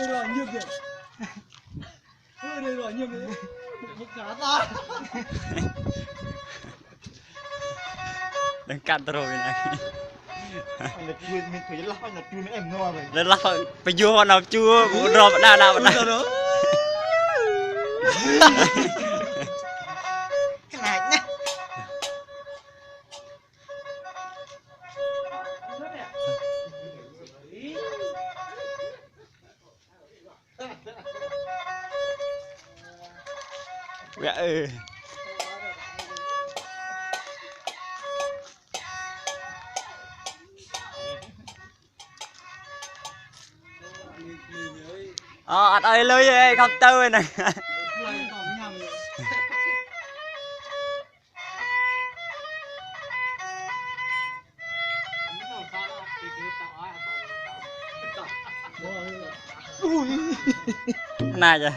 rồi nhược kìa. Đây rồi nhược kìa. Một cá to. Đừng cắt rồi này. Là chui mình phải lắc là chui nó em no rồi. Lên lắc phải vô nào chưa cũng rồi nào Cái này nhá. Ừ. Anh ơi lưới không tư này. Này vậy.